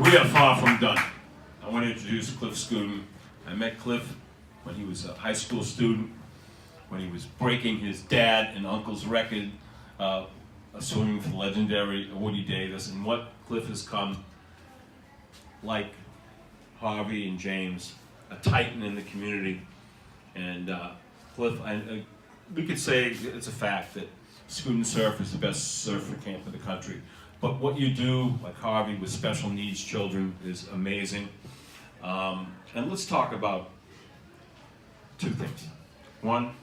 We are far from done. I want to introduce Cliff Scooten. I met Cliff when he was a high school student, when he was breaking his dad and uncle's record, swimming for the legendary Woody Davis, and what Cliff has come, like Harvey and James, a titan in the community. And Cliff, we could say it's a fact that Scooten Surf is the best surfer camp in the country. But what you do, like Harvey, with special needs children is amazing. And let's talk about two things. One,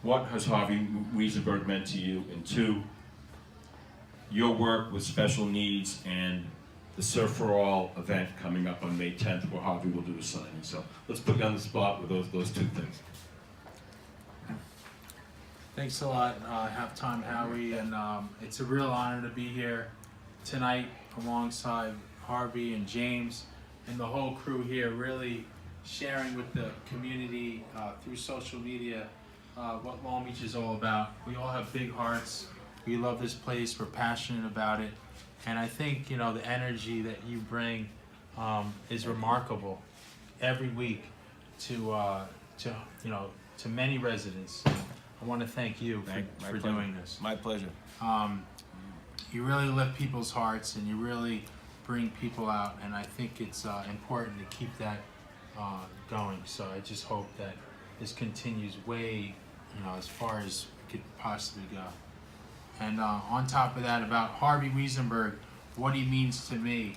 what has Harvey Wiesenberg meant to you? And two, your work with special needs and the Surf for All event coming up on May 10th, where Harvey will do a signing. So let's put you on the spot with those two things. Thanks a lot, Halftime Howie, and it's a real honor to be here tonight alongside Harvey and James and the whole crew here, really sharing with the community through social media what Long Beach is all about. We all have big hearts. We love this place. We're passionate about it, and I think the energy that you bring is remarkable every week to many residents. I want to thank you for doing this. My pleasure. You really lift people's hearts and you really bring people out, and I think it's important to keep that going. So I just hope that this continues way, as far as it could possibly go. And on top of that, about Harvey Wiesenberg, what he means to me,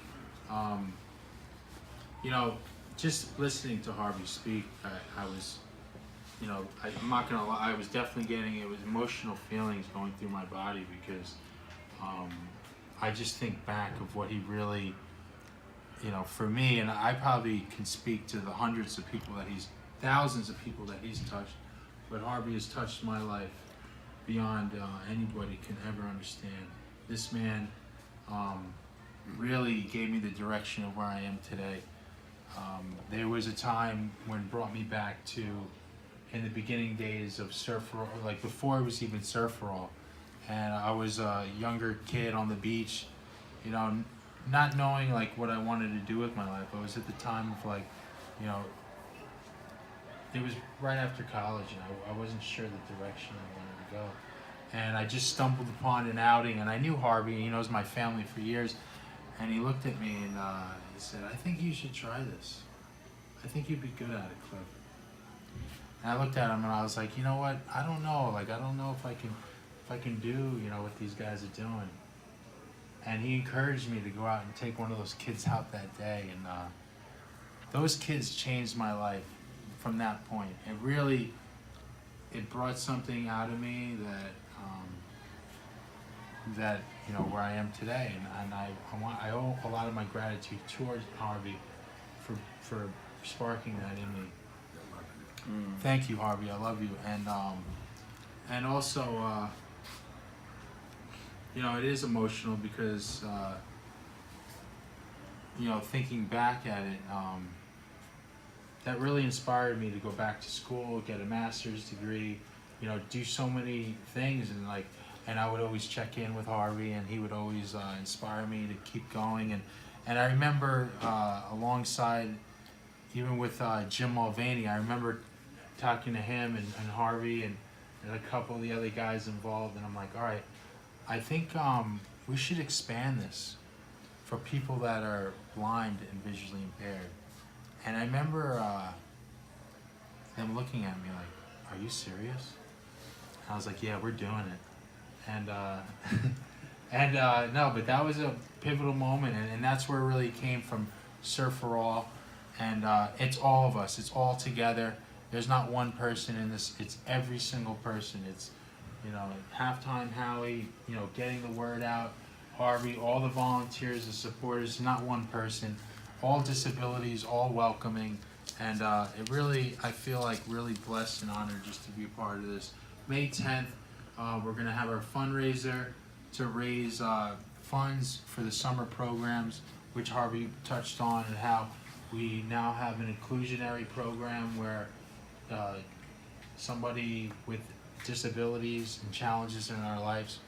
just listening to Harvey speak, I was, I'm not gonna lie, I was definitely it was emotional feelings going through my body, because I just think back of what he really, for me, and I probably can speak to the hundreds of people thousands of people that he's touched, but Harvey has touched my life beyond anybody can ever understand. This man really gave me the direction of where I am today. There was a time when it brought me back to in the beginning days of Surf for All, like before it was even Surf for All. And I was a younger kid on the beach, not knowing like what I wanted to do with my life. I was at the time of it was right after college, and I wasn't sure the direction I wanted to go. And I just stumbled upon an outing, and I knew Harvey, he knows my family for years, and he looked at me and he said, "I think you should try this. I think you'd be good at it, Cliff." And I looked at him and I was like, you know what? I don't know. I don't know if I can do, what these guys are doing. And he encouraged me to go out and take one of those kids out that day. And those kids changed my life from that point. It brought something out of me that where I am today. And I owe a lot of my gratitude towards Harvey for sparking that in me. Thank you, Harvey. I love you. And also, it is emotional because, thinking back at it, that really inspired me to go back to school, get a master's degree, do so many things, and I would always check in with Harvey, and he would always inspire me to keep going. And I remember alongside, even with Jim Mulvaney, I remember talking to him and Harvey and a couple of the other guys involved, and I'm like, all right, I think we should expand this for people that are blind and visually impaired. And I remember them looking at me like, "Are you serious?" And I was like, "Yeah, we're doing it." And no, but that was a pivotal moment, and that's where it really came from, Surf for All. And it's all of us. It's all together. There's not one person in this. It's every single person. It's, Halftime Howie, getting the word out. Harvey, all the volunteers, the supporters, not one person. All disabilities, all welcoming. And it really, I feel like really blessed and honored just to be a part of this. May 10th, we're going to have our fundraiser to raise funds for the summer programs, which Harvey touched on, and how we now have an inclusionary program where somebody with disabilities and challenges in our lives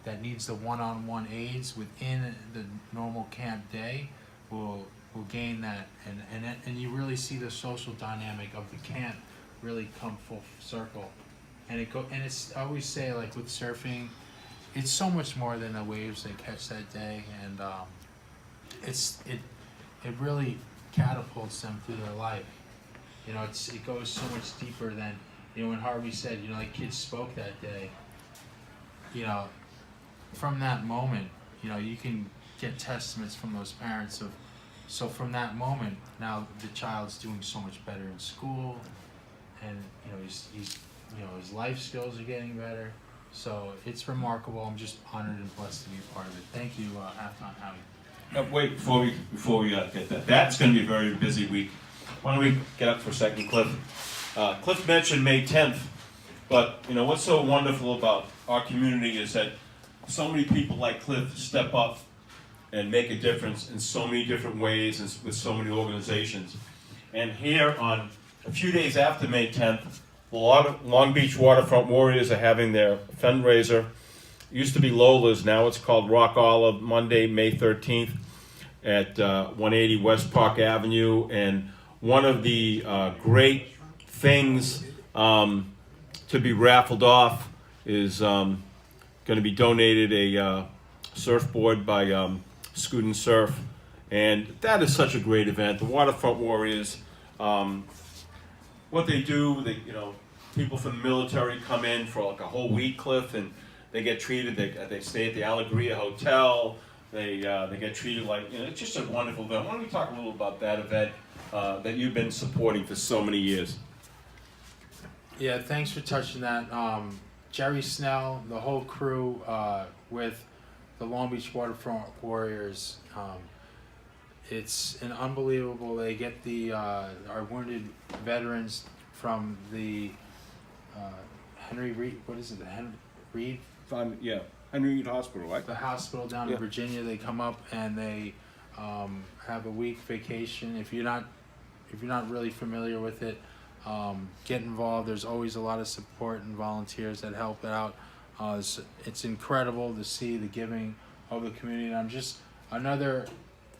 that needs the one-on-one aids within the normal camp day will gain that, and you really see the social dynamic of the camp really come full circle. And it's, I always say, like with surfing, it's so much more than the waves they catch that day, and it really catapults them through their life. You know, it goes so much deeper than, you know, when Harvey said, you know, like kids spoke that day. You know, from that moment, you know, you can get testaments from those parents of, so from that moment, now the child's doing so much better in school, and you know he's you know, his life skills are getting better. So it's remarkable. I'm just honored and blessed to be a part of it. Thank you, Halftime Howie. Wait, before we get that, that's going to be a very busy week. Why don't we get up for a second, Cliff? Cliff mentioned May 10th, but you know what's so wonderful about our community is that so many people like Cliff step up and make a difference in so many different ways and with so many organizations. And here on a few days after May 10th, the Long Beach Waterfront Warriors are having their fundraiser. It used to be Lola's, now it's called Rock Olive, Monday, May 13th at 180 West Park Avenue. And one of the great things to be raffled off is going to be donated a surfboard by Scoot and Surf. And that is such a great event. The Waterfront Warriors, what they do, you know, people from the military come in for like a whole week, Cliff, and they get treated. They stay at the Alegria Hotel. They get treated like, you know, it's just a wonderful event. Why don't we talk a little about that event that you've been supporting for so many years? Yeah, thanks for touching that. Jerry Snell, the whole crew with the Long Beach Waterfront Warriors. It's an unbelievable. They get our wounded veterans from the Henry Reed. What is it? The Henry Reed. Yeah, Henry Reed Hospital, right? The hospital down in Virginia. They come up and they have a week vacation. If you're not really familiar with it, get involved. There's always a lot of support and volunteers that help out. It's incredible to see the giving of the community. And I'm just another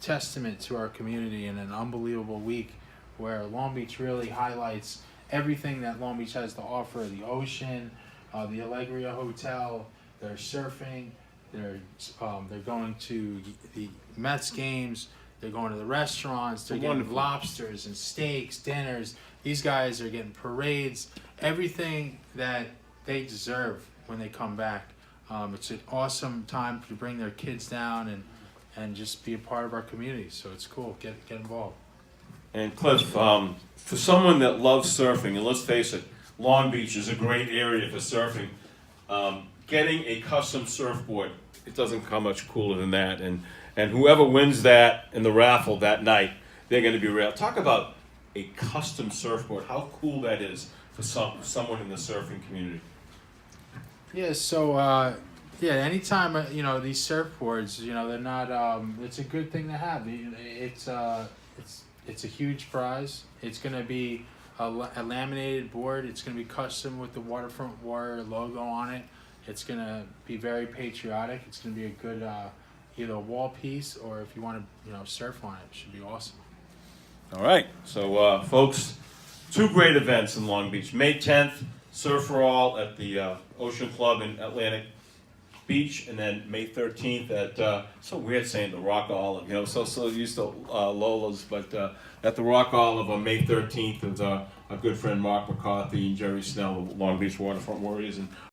testament to our community in an unbelievable week where Long Beach really highlights everything that Long Beach has to offer. The ocean, the Alegria Hotel, they're surfing, they're going to the Mets games, they're going to the restaurants, they're getting lobsters and steaks, dinners. These guys are getting parades, everything that they deserve when they come back. It's an awesome time to bring their kids down and just be a part of our community. So it's cool. Get involved. And Cliff, for someone that loves surfing, and let's face it, Long Beach is a great area for surfing. Getting a custom surfboard, it doesn't come much cooler than that. And whoever wins that in the raffle that night, they're going to be real. Talk about a custom surfboard. How cool that is for someone in the surfing community. Yeah. So anytime you know these surfboards, you know they're not. It's a good thing to have. It's a huge prize. It's going to be a laminated board. It's going to be custom with the Waterfront Warrior logo on it. It's going to be very patriotic. It's going to be a good either a wall piece or if you want to surf on it, it should be awesome. All right. So folks, two great events in Long Beach. May 10th, Surf for All at the Ocean Club in Atlantic Beach, and then May 13th at so weird saying the Rock Olive, so used to Lola's, but at the Rock Olive on May 13th with our good friend Mark McCarthy and Jerry Snell of Long Beach Waterfront Warriors. And